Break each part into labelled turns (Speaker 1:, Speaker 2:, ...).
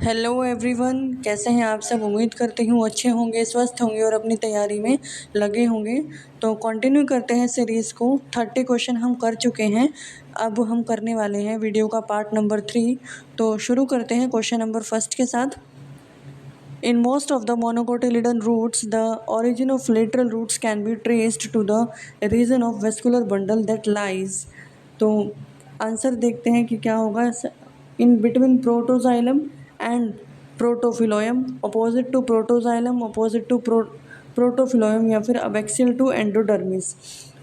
Speaker 1: Hello everyone, कैसे हैं आप सब। उम्मीद करती हूँ अच्छे होंगे, स्वस्थ होंगे और अपनी तैयारी में लगे होंगे। तो कंटिन्यू करते हैं सीरीज़ को। 30 क्वेश्चन हम कर चुके हैं, अब हम करने वाले हैं वीडियो का पार्ट नंबर 3। तो शुरू करते हैं क्वेश्चन नंबर फर्स्ट के साथ। In most of the monocotyledon roots, the origin of lateral roots can be traced to the region of vascular bundle that lies। तो आंसर देखते हैं कि क्या होगा। In between protoxylem and protophloem, opposite to protoxylem, opposite to protophloem, या फिर abaxial to endodermis.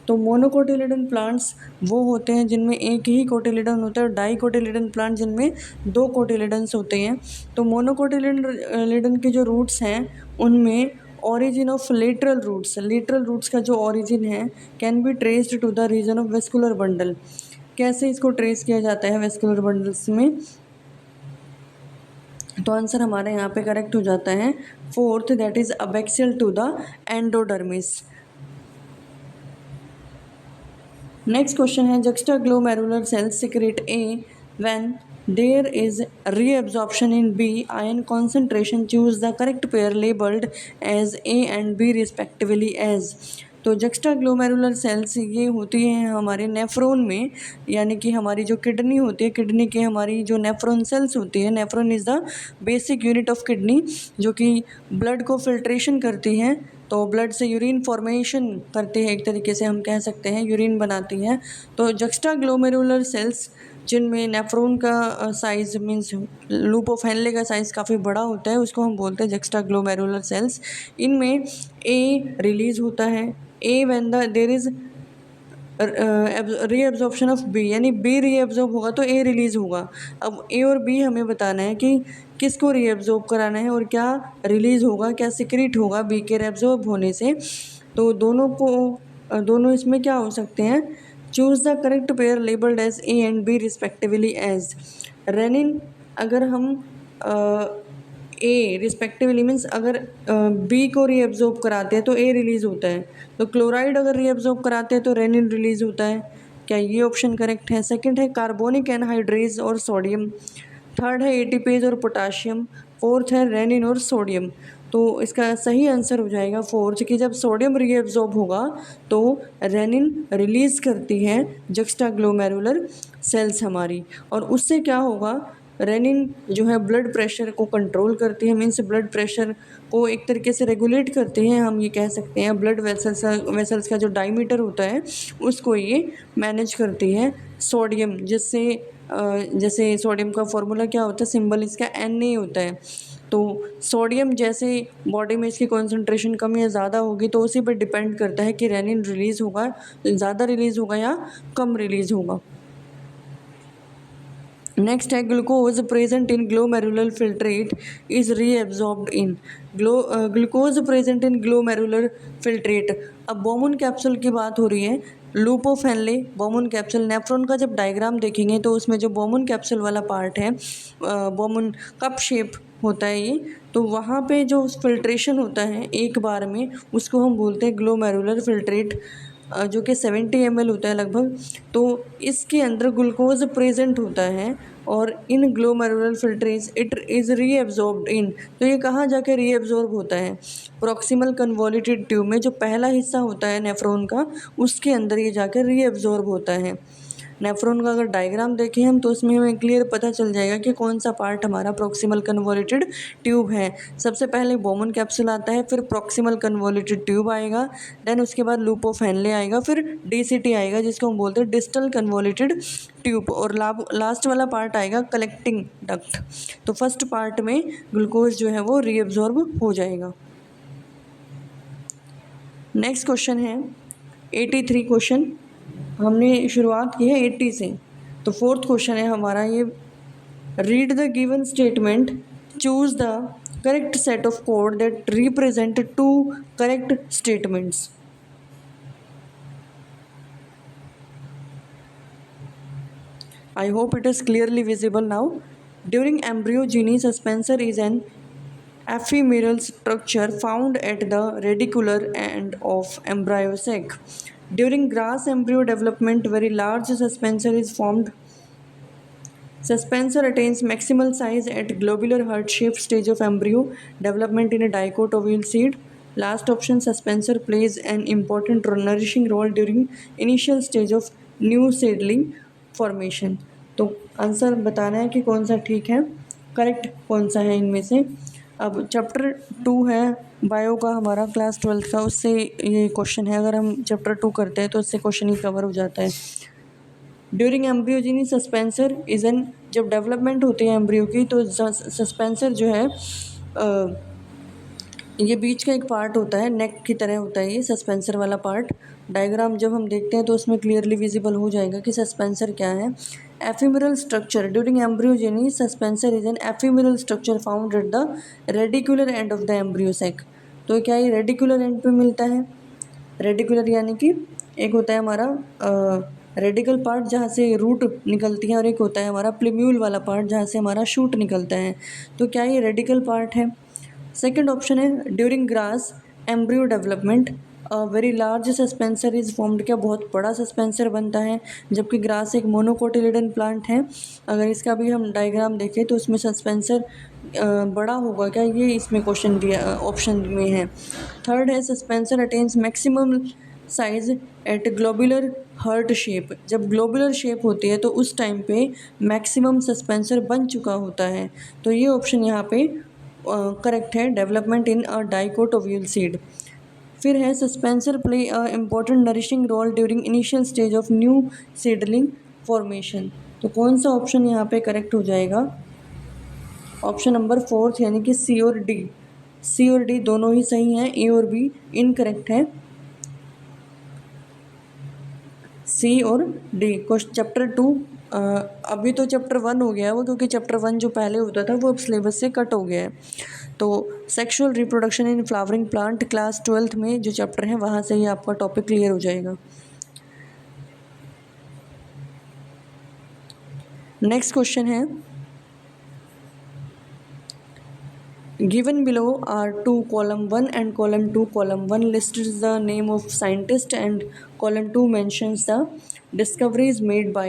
Speaker 1: तो monocotyledon plants वो होते हैं जिनमें एक ही कोटिलेडन होता है, और डाइकोटिलेडन प्लांट जिनमें दो कोटिलेडन्स होते हैं। तो मोनोकोटिलेडन के जो रूट्स हैं उनमें ऑरिजिन ऑफ लेटरल रूट्स का जो ऑरिजिन है can be traced to the region of vascular bundle. कैसे इसको ट्रेस किया जाता है वेस्कुलर बंडल्स में? तो आंसर हमारा यहाँ पे करेक्ट हो जाता है fourth, that is abaxial to the endodermis. Next question है, juxtaglomerular cells secrete A when there is reabsorption in B ion concentration. Choose the correct pair labeled as A and B respectively as। तो juxtaglomerular sales ये होती हैं हमारे nephron में, यानी कि हमारी जो किडनी होती है, किडनी के हमारी जो नेफ्रॉन सेल्स होती है। Nephron is the basic unit of kidney, जो कि ब्लड को फिल्ट्रेशन करती हैं। तो ब्लड से यूरिन फॉर्मेशन करती है, एक तरीके से हम कह सकते हैं यूरिन बनाती है। तो जक्स्टाग्लोमेरुलर सेल्स जिनमें नेफ्रॉन का size means loop of Henle का साइज़ काफ़ी बड़ा होता है, उसको हम बोलते हैं जक्स्टाग्लोमेरुलर सेल्स। इनमें ए रिलीज़ होता है। A when the there is reabsorption of B, यानी बी रीएब्जॉर्ब होगा तो ए रिलीज़ होगा। अब ए और बी हमें बताना है कि किसको रीएब्जॉर्ब कराना है और क्या रिलीज़ होगा, क्या सिक्रीट होगा बी के रीएब्जॉर्ब होने से। तो दोनों इसमें क्या हो सकते हैं। Choose the correct pair labelled as A and B respectively as. Renin अगर हम ए रिस्पेक्टिवली मीन्स अगर बी को रीएब्जॉर्ब कराते हैं तो ए रिलीज़ होता है। तो क्लोराइड अगर रीएब्जॉर्ब कराते हैं तो रेनिन रिलीज़ होता है। क्या ये ऑप्शन करेक्ट है? सेकंड है कार्बोनिक एनहाइड्रेज और सोडियम। थर्ड है एटीपेज और पोटाशियम। फोर्थ है रेनिन और सोडियम। तो इसका सही आंसर हो जाएगा फोर्थ, कि जब सोडियम रीएब्जॉर्ब होगा तो रेनिन रिलीज़ करती है जक्स्टाग्लोमेरुलर सेल्स हमारी, और उससे क्या होगा, रेनिन जो है ब्लड प्रेशर को कंट्रोल करती है, मीन्स ब्लड प्रेशर को एक तरीके से रेगुलेट करती है, हम ये कह सकते हैं। ब्लड वेसल्स का जो डायमीटर होता है उसको ये मैनेज करती है। सोडियम जिससे जैसे सोडियम का फॉर्मूला क्या होता है, सिंबल इसका Na होता है। तो सोडियम जैसे बॉडी में इसकी कॉन्सेंट्रेशन कम या ज़्यादा होगी तो उसी पर डिपेंड करता है कि रेनिन रिलीज़ होगा, ज़्यादा रिलीज़ होगा या कम रिलीज़ होगा। नेक्स्ट है glucose present in glomerular filtrate is reabsorbed in. Glucose present in glomerular filtrate. अब बोमन कैप्सूल की बात हो रही है। Loop of Henle Bowman capsule, nephron का जब डायग्राम देखेंगे तो उसमें जो बोमन कैप्सूल वाला पार्ट है, बोमन कप शेप होता है ये, तो वहाँ पे जो फिल्ट्रेशन होता है एक बार में उसको हम बोलते हैं ग्लोमेरुलर फिल्ट्रेट, जो कि 70 ml होता है लगभग। तो इसके अंदर ग्लूकोज प्रेजेंट होता है और इन ग्लोमेरुलर फिल्ट्रेट्स इट इज़ रीएब्जॉर्ब्ड इन। तो ये कहाँ जाके रीएब्जॉर्ब होता है? प्रॉक्सिमल कन्वोल्यूटेड ट्यूब में जो पहला हिस्सा होता है नेफ्रॉन का, उसके अंदर ये जाके रीएब्जॉर्ब होता है। नेफ्रॉन का अगर डायग्राम देखें हम तो उसमें हमें क्लियर पता चल जाएगा कि कौन सा पार्ट हमारा प्रॉक्सिमल कन्वोल्यूटेड ट्यूब है। सबसे पहले बोमन कैप्सूल आता है, फिर प्रॉक्सिमल कन्वोल्यूटेड ट्यूब आएगा, देन उसके बाद लूप ऑफ हेनले आएगा, फिर डीसीटी आएगा जिसको हम बोलते हैं डिस्टल कन्वोल्यूटेड ट्यूब, और लास्ट वाला पार्ट आएगा कलेक्टिंग डक्ट। तो फर्स्ट पार्ट में ग्लूकोज जो है वो रीअब्जॉर्ब हो जाएगा। नेक्स्ट क्वेश्चन है 83 क्वेश्चन, हमने शुरुआत की है 80 से। तो फोर्थ क्वेश्चन है हमारा ये, read the given statement, choose the correct set of code that represent two correct statements. I hope it is clearly visible now. During embryogeny, suspensor is an ephemeral structure found at the radicular end of embryo sac. During grass embryo development, very large suspensor is formed Suspensor attains maximal size at globular heart-shaped stage of embryo development in a dicot ovule seed. Last option, suspensor plays an important nourishing role during initial stage of new seedling formation. तो answer बताना है कि कौन सा ठीक है, correct कौन सा है इनमें से। अब चैप्टर 2 है बायो का हमारा क्लास 12th का, उससे ये क्वेश्चन है। अगर हम चैप्टर 2 करते हैं तो उससे क्वेश्चन ही कवर हो जाता है। During embryogeny suspensor is an, जब डेवलपमेंट होती है एम्ब्रियो की तो सस्पेंसर जो है ये बीच का एक पार्ट होता है, नेक की तरह होता है ये सस्पेंसर वाला पार्ट। डायग्राम जब हम देखते हैं तो उसमें क्लियरली विजिबल हो जाएगा कि सस्पेंसर क्या है। Ephemeral structure during embryogeny suspensor is an ephemeral structure found at the radicular end of the embryo sac. तो क्या ये रेडिकुलर एंड पे मिलता है? रेडिकुलर यानी कि एक होता है हमारा रेडिकल पार्ट जहाँ से रूट निकलती है, और एक होता है हमारा प्लिम्यूल वाला पार्ट जहाँ से हमारा शूट निकलता है। तो क्या ये रेडिकल पार्ट है? सेकंड ऑप्शन है during grass embryo development very large suspensor is formed. क्या बहुत बड़ा सस्पेंसर बनता है? जबकि ग्रास एक मोनोकोटिलिडन प्लांट है। अगर इसका भी हम डायग्राम देखें तो उसमें सस्पेंसर बड़ा होगा क्या, ये इसमें क्वेश्चन दिया ऑप्शन में है। थर्ड है suspensor attains maximum size at globular heart shape. जब ग्लोबुलर शेप होती है तो उस टाइम पे मैक्सिमम सस्पेंसर बन चुका होता है। तो ये ऑप्शन यहाँ पे करेक्ट है, development in a dicot ovule seed. फिर है suspensor play a important nourishing role during initial stage of new seedling formation. तो कौन सा ऑप्शन यहाँ पे करेक्ट हो जाएगा? ऑप्शन नंबर 4 यानी कि सी और डी। सी और डी दोनों ही सही हैं, ए और बी इनकरेक्ट है। सी और डी। क्वेश्चन चैप्टर 2 अभी तो चैप्टर 1 हो गया है वो, क्योंकि चैप्टर 1 जो पहले होता था वो अब सिलेबस से कट हो गया है। तो sexual reproduction in flowering plant class 12th में जो चैप्टर है वहाँ से ही आपका टॉपिक क्लियर हो जाएगा। नेक्स्ट क्वेश्चन है, given below are two column 1 and column 2. Column 1 lists the name of scientist and column 2 mentions the discoveries made by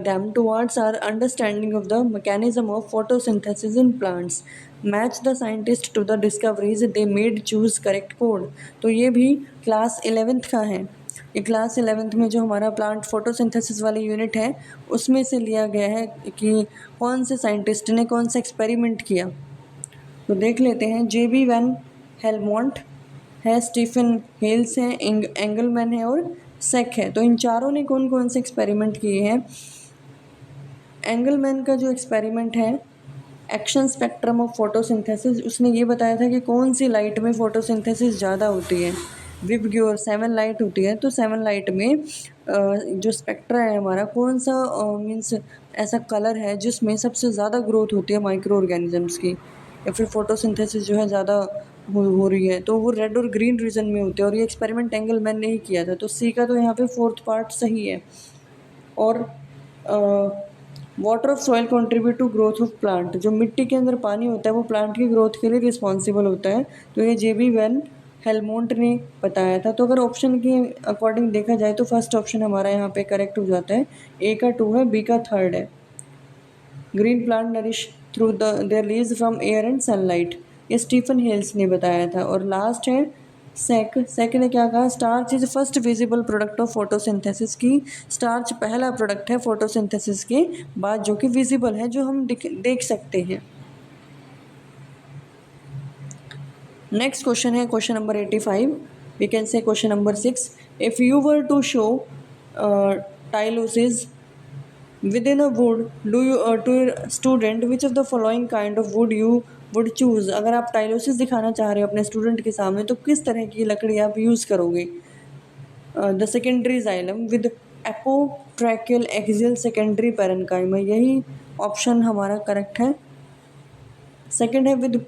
Speaker 1: them towards our understanding of the mechanism of photosynthesis in plants. Match the scientist to the discoveries they made, choose correct code. तो ये भी class 11th का है। ये class 11th में जो हमारा plant photosynthesis वाली यूनिट है उसमें से लिया गया है कि कौन से साइंटिस्ट ने कौन सा एक्सपेरिमेंट किया। तो देख लेते हैं। जेबी वैन हेलमोंट है, स्टीफन हेल्स है, एंगलमैन है और सेक है। तो इन चारों ने कौन कौन से एक्सपेरिमेंट किए हैं? एंगलमैन का जो एक्सपेरिमेंट है एक्शन स्पेक्ट्रम ऑफ फोटोसिंथेसिस, उसने ये बताया था कि कौन सी लाइट में फोटोसिंथेसिस ज़्यादा होती है। विबग्योर 7 लाइट होती है, तो 7 लाइट में जो स्पेक्ट्रा है हमारा, कौन सा मीन्स ऐसा कलर है जिसमें सबसे ज़्यादा ग्रोथ होती है माइक्रो ऑर्गेनिजम्स की, या फिर फोटोसिंथेसिस जो है ज़्यादा हो रही है, तो वो रेड और ग्रीन रीजन में होते हैं। और ये एक्सपेरिमेंट एंगलमैन ने ही किया था। तो सी का तो यहाँ पे 4th पार्ट सही है। और water of soil contribute to growth of plant, जो मिट्टी के अंदर पानी होता है वो प्लांट की ग्रोथ के लिए रिस्पॉन्सिबल होता है। तो ये जेबी वैन हेलमोंट ने बताया था। तो अगर ऑप्शन के अकॉर्डिंग देखा जाए तो फर्स्ट ऑप्शन हमारा यहाँ पे करेक्ट हो जाता है। ए का 2 है, बी का 3rd है। Green plant nourish through their leaves from air and sunlight, ये स्टीफन हेल्स ने बताया था। और लास्ट है सेक ने क्या कहा? Starch is first visible product of photosynthesis की स्टार्च पहला प्रोडक्ट है फोटोसिंथेसिस के बाद जो कि विजिबल है, जो हम देख सकते हैं। नेक्स्ट क्वेश्चन है question number 85। We can say question number 6। If you were to show tylosis within a wood, do you to your student which of the following kind of wood you would choose? अगर आप tylosis दिखाना चाह रहे हो अपने student के सामने तो किस तरह की लकड़ी आप यूज़ करोगे? The secondary xylem with apotracheal axial secondary parenchyma, यही ऑप्शन हमारा करेक्ट है। सेकेंड है with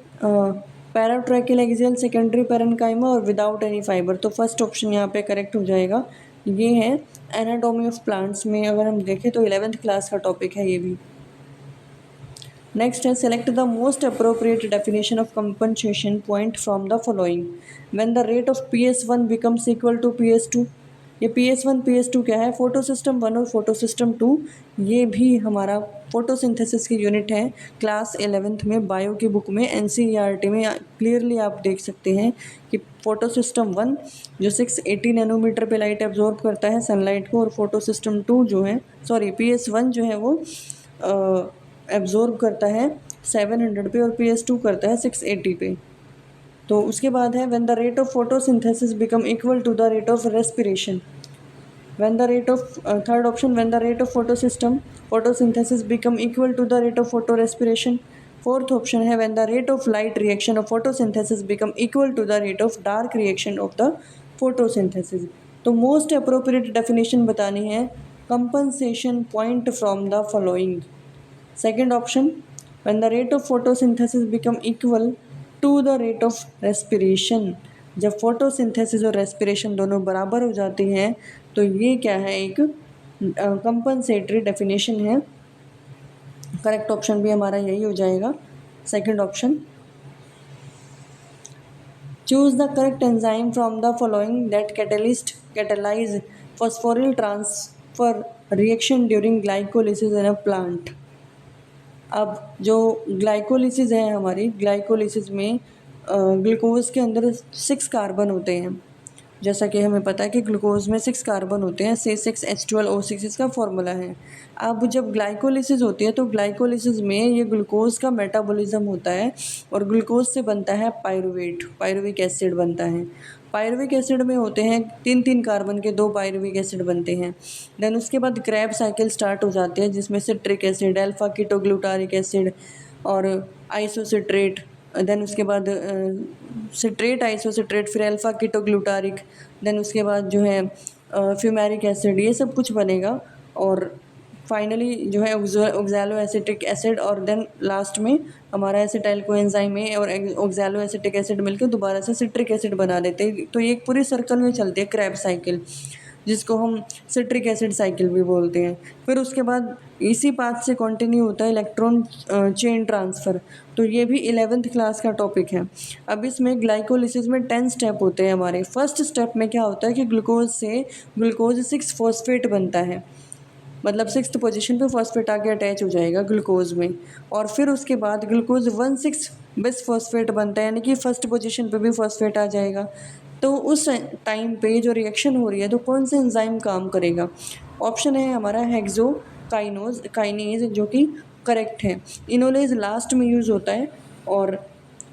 Speaker 1: paratracheal axial secondary parenchyma और विदाउट एनी फाइबर, तो फर्स्ट ऑप्शन यहाँ पे करेक्ट हो जाएगा। ये है एनाटॉमी ऑफ प्लांट्स में अगर हम देखें तो 11th क्लास का टॉपिक है ये भी। नेक्स्ट है select the most appropriate definition of compensation point from the following. When the rate of PS1 becomes equal to PS2, ये PS1 PS2 क्या है, फोटो सिस्टम 1 और फोटो सिस्टम 2 ये भी हमारा फोटोसिंथेसिस की यूनिट है। क्लास 11th में बायो की बुक में NCERT में क्लियरली आप देख सकते हैं कि फोटो सिस्टम 1 जो 680 नैनोमीटर पे लाइट एब्जॉर्ब करता है सनलाइट को, और फोटो सिस्टम 2 जो है PS1 जो है वो एब्जॉर्ब करता है 700 पे, और PS2 करता है 680 पे। तो उसके बाद है when the rate of photosynthesis become equal to the rate of respiration. when the rate of third option, when the rate of photosynthesis become equal to the rate of photorespiration. Fourth option है when the rate of light reaction of photosynthesis become equal to the rate of dark reaction of the photosynthesis. तो most appropriate definition बतानी है compensation point from the following. Second option when the rate of photosynthesis become equal to the rate of respiration। जब photosynthesis और respiration दोनों बराबर हो जाती हैं तो ये क्या है, एक कंपनसेटरी डेफिनेशन है। करेक्ट ऑप्शन भी हमारा यही हो जाएगा, second option. Choose the correct enzyme from the following that catalyse phosphoryl transfer reaction during glycolysis in a plant. अब जो ग्लाइकोलिसिस है हमारी, ग्लाइकोलिसिस में ग्लूकोज के अंदर 6 कार्बन होते हैं। जैसा कि हमें पता है कि ग्लूकोज में 6 कार्बन होते हैं, C6H12O6 इसका फॉर्मूला है। अब जब ग्लाइकोलिसिस होती है तो ग्लाइकोलिसिस में ये ग्लूकोज का मेटाबॉलिज्म होता है और ग्लूकोज से बनता है पायरुविक एसिड बनता है। पायरुविक एसिड में होते हैं 3 कार्बन के 2 पायरुविक एसिड बनते हैं। देन उसके बाद क्रैब साइकिल स्टार्ट हो जाती है जिसमें citric acid, alpha ketoglutaric acid और आइसोसिट्रेट, देन उसके बाद सिट्रेट, आइसोसिट्रेट, फिर अल्फा कीटोग्लूटारिक, देन उसके बाद जो है फ्यूमेरिक एसिड, ये सब कुछ बनेगा और फाइनली जो है ऑक्सैलो एसिटिक एसिड, और देन लास्ट में हमारा एसिटाइल कोएंजाइम है और ऑक्सैलो एसिटिक एसिड मिलकर दोबारा से सिट्रिक एसिड बना देते हैं। तो ये एक पूरी सर्कल में चलती है क्रैब साइकिल, जिसको हम सिट्रिक एसिड साइकिल भी बोलते हैं। फिर उसके बाद इसी पाथ से कंटिन्यू होता है इलेक्ट्रॉन चेन ट्रांसफ़र। तो ये भी 11th क्लास का टॉपिक है। अब इसमें ग्लाइकोलिसिस में 10 स्टेप होते हैं हमारे। फर्स्ट स्टेप में क्या होता है कि ग्लूकोज से ग्लूकोज 6 फॉस्फेट बनता है, मतलब 6th पोजीशन पे फॉस्फेट आके अटैच हो जाएगा ग्लूकोज में, और फिर उसके बाद ग्लूकोज 1,6 बिस फॉस्फेट बनता है, यानी कि फर्स्ट पोजीशन पे भी फॉस्फेट आ जाएगा। तो उस टाइम पे जो रिएक्शन हो रही है तो कौन सा एंजाइम काम करेगा? ऑप्शन है हमारा काइनेज जो कि करेक्ट है। इनोलेज लास्ट में यूज़ होता है और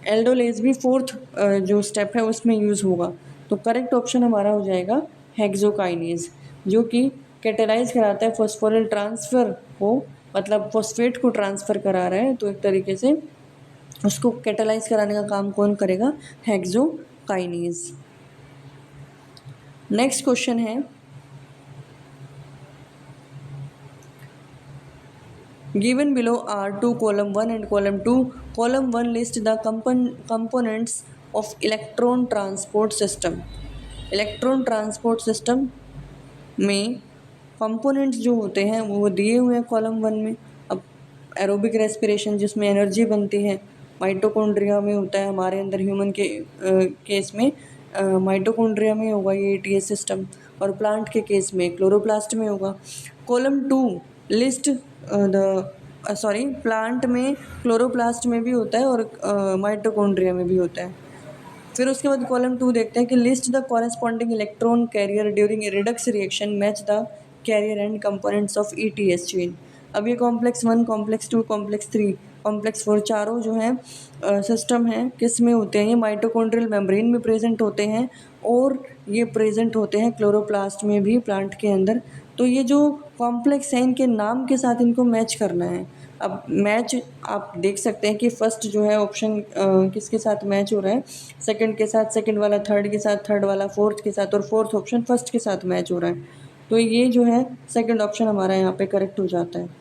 Speaker 1: एल्डोलेज भी 4th जो स्टेप है उसमें यूज़ होगा। तो करेक्ट ऑप्शन हमारा हो जाएगा हेक्सोकाइनेज, जो कि कैटेलाइज कराता है फॉस्फोरिल ट्रांसफ़र को, मतलब फॉस्फेट को ट्रांसफ़र करा रहा है, तो एक तरीके से उसको कैटेलाइज कराने का काम कौन करेगा? हेक्सोकाइनेज। नेक्स्ट क्वेश्चन है, given below are 2 column 1 and column 2. Column 1 list the components of electron transport system. Electron transport system में कंपोनेंट्स जो होते हैं वो दिए हुए हैं कॉलम 1 में। अब एरोबिक रेस्पिरेशन जिसमें एनर्जी बनती है माइटोकॉन्ड्रिया में होता है, हमारे अंदर ह्यूमन के केस में माइटोकॉन्ड्रिया में होगा ये ATS सिस्टम, और प्लांट के केस में क्लोरोप्लास्ट में होगा। कॉलम 2 लिस्ट प्लांट में क्लोरोप्लास्ट में भी होता है और माइटोकॉन्ड्रिया में भी होता है। फिर उसके बाद कॉलम 2 देखते हैं कि list the corresponding electron carrier during redox reaction, match the carrier and components of ETS chain. अब ये कॉम्प्लेक्स 1, कॉम्प्लेक्स 2, कॉम्प्लेक्स 3, कॉम्प्लेक्स 4 चारों जो हैं सिस्टम हैं किस में होते हैं? ये माइटोकॉन्ड्रियल मेम्ब्रेन में प्रेजेंट होते हैं और ये प्रेजेंट होते हैं क्लोरोप्लास्ट में भी प्लांट के अंदर। तो ये जो कॉम्प्लेक्स हैं इनके नाम के साथ इनको मैच करना है। अब मैच आप देख सकते हैं कि फर्स्ट जो है ऑप्शन किसके साथ मैच हो रहा है? सेकंड के साथ, सेकंड वाला थर्ड के साथ, थर्ड वाला फोर्थ के साथ, और फोर्थ ऑप्शन फर्स्ट के साथ मैच हो रहा है। तो ये जो है सेकंड ऑप्शन हमारा यहाँ पे करेक्ट हो जाता है।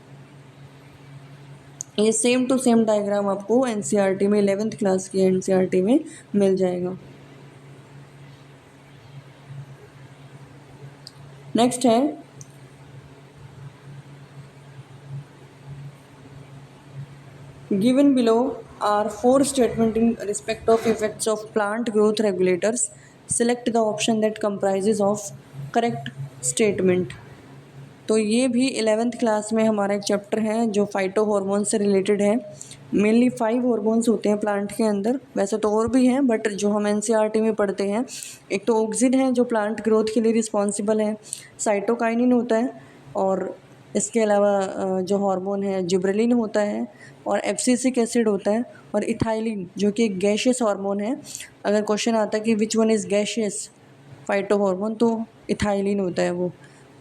Speaker 1: ये सेम टू सेम डायग्राम आपको NCERT में 11th क्लास की NCERT में मिल जाएगा। नेक्स्ट है given below are 4 statement in respect of effects of plant growth regulators. Select the option that comprises of correct statement. तो ये भी 11th क्लास में हमारा एक चैप्टर है जो फाइटो हार्मोन से रिलेटेड है। मेनली 5 हार्मोन्स होते हैं प्लांट के अंदर, वैसे तो और भी हैं बट जो हम एनसीईआरटी में पढ़ते हैं, एक तो ऑक्सिन है जो प्लांट ग्रोथ के लिए रिस्पॉन्सिबल है, साइटोकाइनिन होता है, और इसके अलावा जो हार्मोन है जिब्रेलिन होता है, और एब्सिसिक एसिड होता है, और इथाइलिन जो कि एक गैशियस हार्मोन है। अगर क्वेश्चन आता है कि which one is gaseous phyto hormone, तो इथाइलिन होता है वो।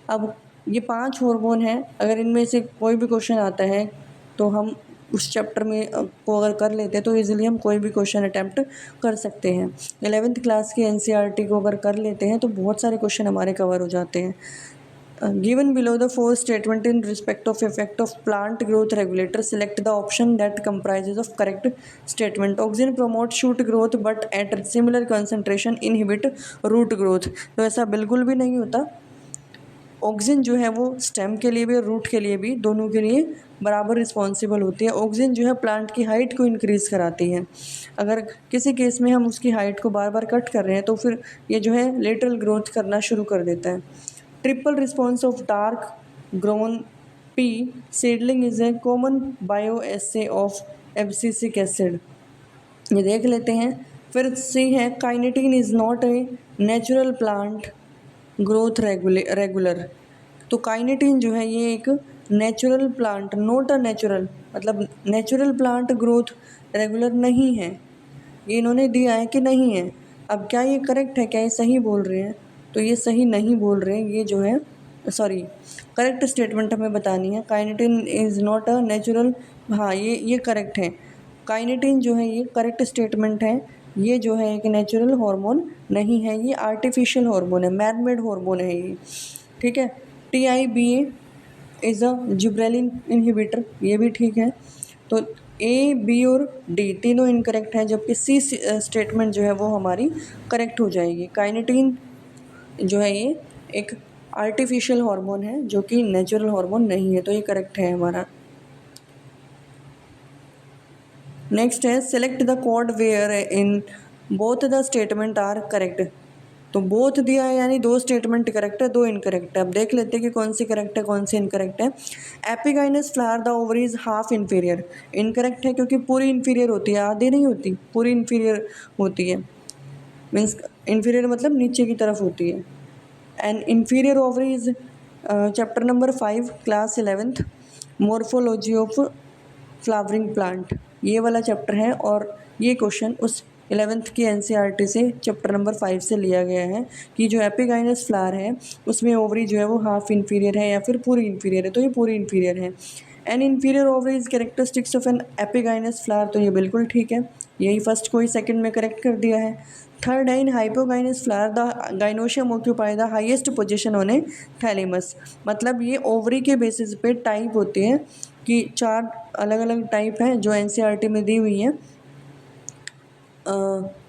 Speaker 1: अब ये 5 हार्मोन हैं, अगर इनमें से कोई भी क्वेश्चन आता है तो हम उस चैप्टर में को अगर कर लेते हैं तो इजीली हम कोई भी क्वेश्चन अटैम्प्ट कर सकते हैं। 11th क्लास की एनसीईआरटी को अगर कर लेते हैं तो बहुत सारे क्वेश्चन हमारे कवर हो जाते हैं। Given below the 4 statement in respect of effect of plant growth regulator, select the option that comprises of correct statement. Auxin promote shoot growth but at similar concentration inhibit root growth. तो ऐसा बिल्कुल भी नहीं होता। Auxin जो है वो stem के लिए भी और रूट के लिए भी, दोनों के लिए बराबर रिस्पॉन्सिबल होती है। ऑक्सिन जो है प्लांट की हाइट को इंक्रीज़ कराती है। अगर किसी केस में हम उसकी हाइट को बार बार कट कर रहे हैं तो फिर ये जो है लेटरल ग्रोथ करना शुरू कर देता है। Triple response of dark grown P seedling is a common bio essay of abscisic acid. ये देख लेते हैं। फिर सी है kinetin is not a natural plant growth regular. तो काइनेटिन जो है ये एक natural plant, not a natural, मतलब नेचुरल प्लांट ग्रोथ रेगुलर नहीं है। ये इन्होंने दिया है कि नहीं है। अब क्या ये करेक्ट है, क्या ये सही बोल रहे हैं? तो ये सही नहीं बोल रहे हैं। ये जो है सॉरी, करेक्ट स्टेटमेंट हमें बतानी है। Kinetin is not a natural, हाँ ये करेक्ट है। काइनेटिन जो है ये करेक्ट स्टेटमेंट है। ये जो है एक नेचुरल हार्मोन नहीं है, ये आर्टिफिशियल हार्मोन है, मैन मेड हार्मोन है ये। ठीक है। TIBA is a gibberellin inhibitor, ये भी ठीक है। तो A, B और D तीनों इनकरेक्ट हैं, जबकि C स्टेटमेंट जो है वो हमारी करेक्ट हो जाएगी। काइनेटिन जो है ये एक आर्टिफिशियल हार्मोन है जो कि नेचुरल हार्मोन नहीं है, तो ये करेक्ट है हमारा। नेक्स्ट है select the code where in both the statement are correct. तो बोथ दिया है यानी 2 स्टेटमेंट करेक्ट है, 2 इनकरेक्ट है। अब देख लेते हैं कि कौन सी करेक्ट है कौन सी इनकरेक्ट है। Epigynous flower the ovary is half inferior, incorrect है क्योंकि पूरी इन्फीरियर होती है, आधी नहीं होती, पूरी इन्फीरियर होती है। मीन्स इन्फीरियर मतलब नीचे की तरफ होती है। And inferior ovary is chapter number 5 class 11th morphology of flowering plant, ये वाला चैप्टर है। और ये क्वेश्चन उस 11th की एनसीईआरटी से चैप्टर नंबर 5 से लिया गया है कि जो एपिगाइनस फ्लावर है उसमें ओवरी जो है वो हाफ इन्फीरियर है या फिर पूरी इन्फीरियर है, तो ये पूरी इन्फीरियर है। An inferior ovary is characteristics of an epigynous flower, तो ये बिल्कुल ठीक है, यही फर्स्ट को ही सेकंड में करेक्ट कर दिया है। थर्ड है in hypogynous flower the gynoecium occupy the highest position on a thalamus, मतलब ये ओवरी के बेसिस पे टाइप होती है कि 4 अलग अलग टाइप हैं जो एनसीईआरटी में दी हुई हैं।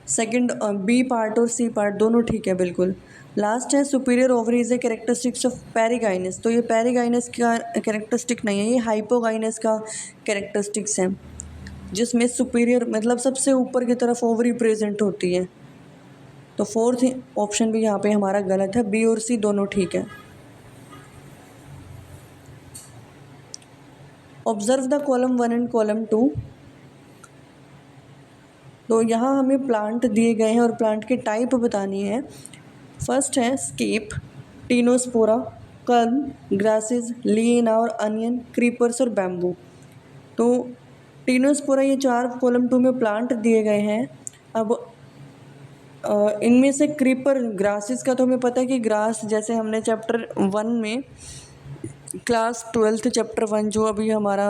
Speaker 1: सेकंड बी पार्ट और सी पार्ट दोनों ठीक है बिल्कुल। लास्ट है superior ovary is a characteristics of perigynous, तो ये पेरिगाइनस का कैरेक्टरिस्टिक नहीं है, ये हाइपोगाइनस का कैरेक्टरिस्टिक्स है जिसमें सुपीरियर मतलब सबसे ऊपर की तरफ ओवरी प्रेजेंट होती है। तो फोर्थ ऑप्शन भी यहाँ पे हमारा गलत है, बी और सी दोनों ठीक है। Observe the column 1 and column 2। तो यहाँ हमें प्लांट दिए गए हैं और प्लांट की टाइप बतानी है। फर्स्ट है स्केप, टीनोस्पोरा, कल्म, ग्रासेस, लिएना और अनियन, क्रीपर्स और बैम्बू। तो टीनोस्पोरा ये 4 कॉलम 2 में प्लांट दिए गए हैं। अब इनमें से क्रीपर ग्रासेस का तो हमें पता है कि ग्रास जैसे हमने चैप्टर 1 में क्लास 12th चैप्टर 1 जो अभी हमारा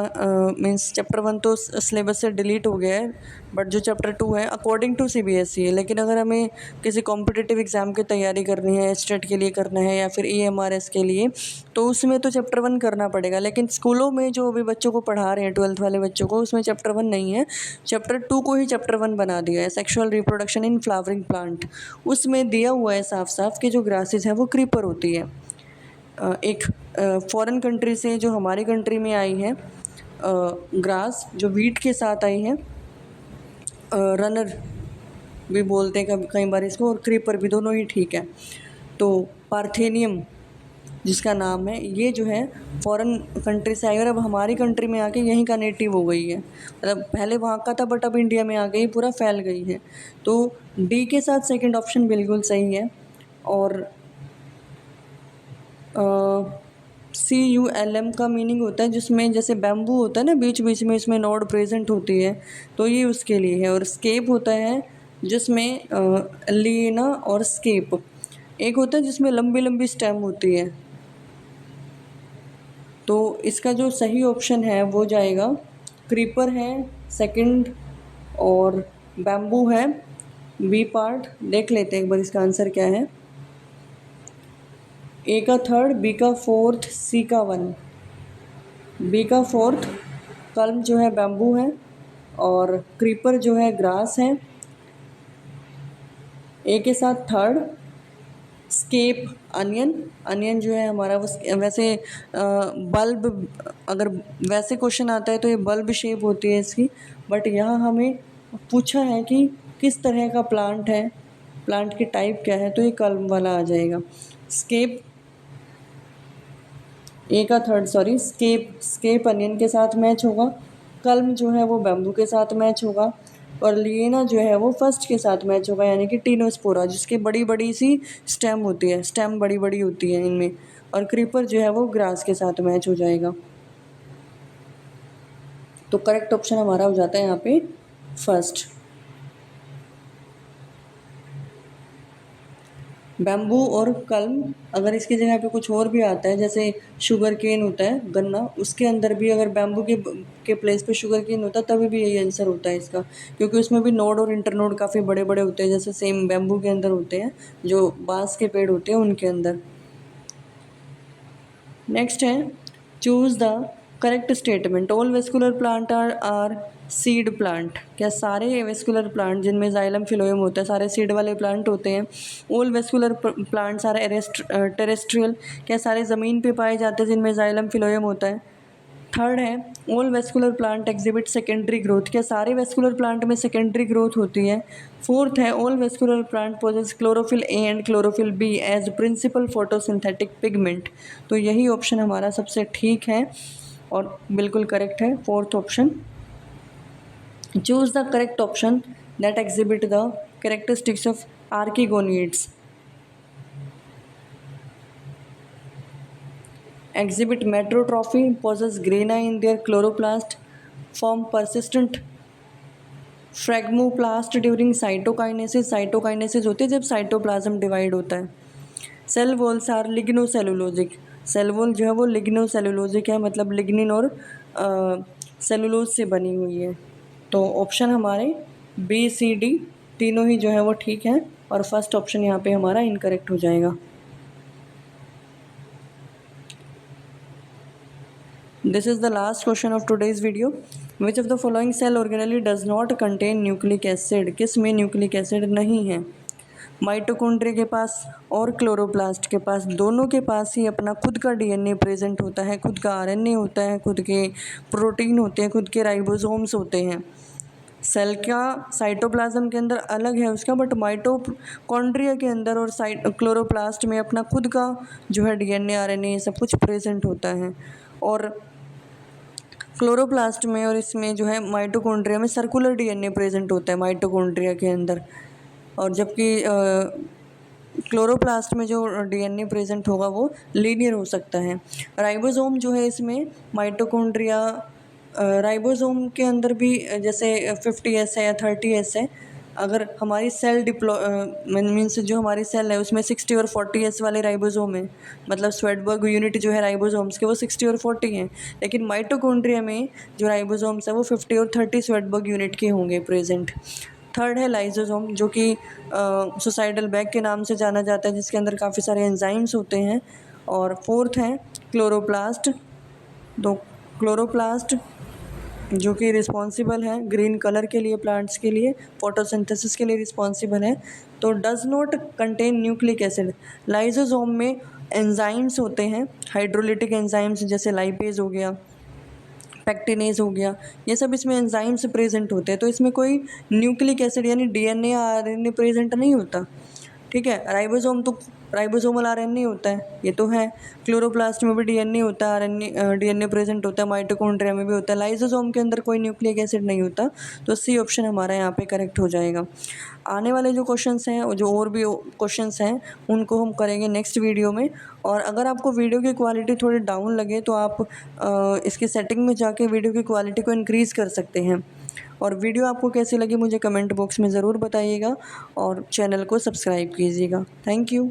Speaker 1: मीन्स चैप्टर 1 तो सिलेबस से डिलीट हो गया है, बट जो चैप्टर 2 है अकॉर्डिंग टू CBSE है। लेकिन अगर हमें किसी कॉम्पिटिटिव एग्ज़ाम की तैयारी करनी है, स्टेट के लिए करना है या फिर EMRS के लिए, तो उसमें तो चैप्टर 1 करना पड़ेगा। लेकिन स्कूलों में जो अभी बच्चों को पढ़ा रहे हैं 12th वाले बच्चों को, उसमें चैप्टर 1 नहीं है, चैप्टर 2 को ही चैप्टर 1 बना दिया है, sexual reproduction in flowering plant. उसमें दिया हुआ है साफ साफ कि जो ग्रासेस हैं वो क्रीपर होती है। एक फॉरेन कंट्री से जो हमारी कंट्री में आई है ग्रास जो वीट के साथ आई है, रनर भी बोलते हैं कई बार इसको, और क्रीपर भी, दोनों ही ठीक है। तो पार्थेनियम जिसका नाम है, ये जो है फॉरेन कंट्री से आई और अब हमारी कंट्री में आके यहीं का नेटिव हो गई है। मतलब पहले वहाँ का था बट अब इंडिया में आ गई, पूरा फैल गई है। तो डी के साथ सेकंड ऑप्शन बिल्कुल सही है। और CULM का मीनिंग होता है जिसमें जैसे बैम्बू होता है ना, बीच बीच में इसमें नोड प्रेजेंट होती है, तो ये उसके लिए है। और स्केप होता है जिसमें लीना और स्केप, एक होता है जिसमें लंबी लंबी स्टेम होती है। तो इसका जो सही ऑप्शन है वो जाएगा, क्रीपर है सेकंड और बैम्बू है बी पार्ट। देख लेते हैं एक बार इसका आंसर क्या है। ए का थर्ड, बी का फोर्थ, सी का वन। बी का फोर्थ कल्म जो है बैम्बू है और क्रीपर जो है ग्रास है। ए के साथ थर्ड स्केप अनियन, अनियन जो है हमारा वो वैसे बल्ब, अगर वैसे क्वेश्चन आता है तो ये बल्ब शेप होती है इसकी, बट यहाँ हमें पूछा है कि किस तरह का प्लांट है, प्लांट की टाइप क्या है, तो ये कलम वाला आ जाएगा। स्केप ए का थर्ड सॉरी स्केप अनियन के साथ मैच होगा, कल्म जो है वो बैम्बू के साथ मैच होगा और लिएना जो है वो फर्स्ट के साथ मैच होगा, यानी कि टीनोस्पोरा जिसकी बड़ी बड़ी सी स्टेम होती है, स्टेम बड़ी बड़ी होती है इनमें। और क्रीपर जो है वो ग्रास के साथ मैच हो जाएगा। तो करेक्ट ऑप्शन हमारा हो जाता है यहाँ पे फर्स्ट। बैम्बू और कल्म, अगर इसकी जगह पे कुछ और भी आता है जैसे शुगर केन होता है गन्ना, उसके अंदर भी अगर बैम्बू के प्लेस पे शुगर केन होता है तभी भी यही आंसर होता है इसका, क्योंकि उसमें भी नोड और इंटरनोड काफ़ी बड़े बड़े होते हैं, जैसे सेम बैम्बू के अंदर होते हैं जो बांस के पेड़ होते हैं उनके अंदर। नेक्स्ट है choose the correct statement, all vascular plant are seed plant. क्या सारे वेस्कुलर प्लांट जिनमें जाइलम फिलोएम होता है सारे सीड वाले प्लांट होते हैं? All vascular plants are terrestrial. क्या सारे ज़मीन पे पाए जाते हैं जिनमें जाइलम फिलोएम होता है? थर्ड है all vascular plant exhibit secondary growth. क्या सारे वेस्कुलर प्लांट में सेकेंडरी ग्रोथ होती है? फोर्थ है all vascular plant possess chlorophyll A and chlorophyll B as principal photosynthetic pigment. तो यही ऑप्शन हमारा सबसे ठीक है और बिल्कुल करेक्ट है, fourth option. Choose the correct option that exhibit the characteristics of archegoniates. Exhibit metrotrophy, possess grana in their chloroplast, form persistent phragmoplast during cytokinesis. Cytokinesis होती है जब साइटोप्लाज्म डिवाइड होता है। Cell walls are lignocellulosic. Cell wall जो है वो लिग्नोसेलुलोजिक है, मतलब लिग्निन और सेलुलोज से बनी हुई है। तो ऑप्शन हमारे बी सी डी तीनों ही जो है वो ठीक है और फर्स्ट ऑप्शन यहाँ पे हमारा इनकरेक्ट हो जाएगा। This is the last question of today's video. Which of the following cell organelle does not contain nucleic acid? किस में न्यूक्लिक एसिड नहीं है? माइटोकॉन्ड्रिया के पास और क्लोरोप्लास्ट के पास, दोनों के पास ही अपना खुद का डीएनए प्रेजेंट होता है, खुद का आरएनए होता है, खुद के प्रोटीन होते हैं, खुद के राइबोसोम्स होते हैं। सेल का साइटोप्लाज्म के अंदर अलग है उसका, बट माइटोकॉन्ड्रिया के अंदर और क्लोरोप्लास्ट में अपना खुद का जो है डीएनए आरएनए सब कुछ प्रेजेंट होता है। और क्लोरोप्लास्ट में और इसमें जो है माइटोकॉन्ड्रिया में सर्कुलर डीएनए प्रेजेंट होता है माइटोकॉन्ड्रिया के अंदर, और जबकि क्लोरोप्लास्ट में जो डीएनए प्रेजेंट होगा वो लीनियर हो सकता है। राइबोसोम जो है इसमें माइटोकॉन्ड्रिया, राइबोसोम के अंदर भी जैसे 50S है या 30S है, अगर हमारी सेल मीन्स जो हमारी सेल है उसमें 60 और 40S वाले राइबोसोम है, मतलब स्वेडबर्ग यूनिट जो है राइबोसोम्स के वो 60 और 40 हैं, लेकिन माइटोकॉन्ड्रिया में जो राइबोसोम्स है वो 50 और 30 स्वेडबर्ग यूनिट के होंगे प्रेजेंट। थर्ड है लाइसोसोम जो कि सुसाइडल बैग के नाम से जाना जाता है, जिसके अंदर काफ़ी सारे एंजाइम्स होते हैं। और फोर्थ है क्लोरोप्लास्ट। तो क्लोरोप्लास्ट जो कि रिस्पॉन्सिबल है ग्रीन कलर के लिए, प्लांट्स के लिए फोटोसिंथेसिस के लिए रिस्पॉन्सिबल है, तो does not contain nucleic acid. Lysosome में एंजाइम्स होते हैं, हाइड्रोलिटिक एंजाइम्स जैसे लाइपेज हो गया, पैक्टिनेज हो गया, ये सब इसमें एंजाइम्स प्रेजेंट होते हैं, तो इसमें कोई न्यूक्लिक एसिड यानी डीएनए आरएनए प्रेजेंट नहीं होता। ठीक है। राइबोसोम तो राइबोसोमल आरएनए होता है, ये तो है। क्लोरोप्लास्ट में भी डीएनए होता है, आरएनए डीएनए प्रेजेंट होता है, माइटोकॉन्ड्रिया में भी होता है। लाइसोसोम के अंदर कोई न्यूक्लिक एसिड नहीं होता, तो सी ऑप्शन हमारा यहाँ पे करेक्ट हो जाएगा। आने वाले जो क्वेश्चंस हैं, जो और भी क्वेश्चंस हैं, उनको हम करेंगे नेक्स्ट वीडियो में। और अगर आपको वीडियो की क्वालिटी थोड़ी डाउन लगे तो आप इसकी सेटिंग में जाके वीडियो की क्वालिटी को इंक्रीज़ कर सकते हैं। और वीडियो आपको कैसी लगी मुझे कमेंट बॉक्स में ज़रूर बताइएगा और चैनल को सब्सक्राइब कीजिएगा। Thank you.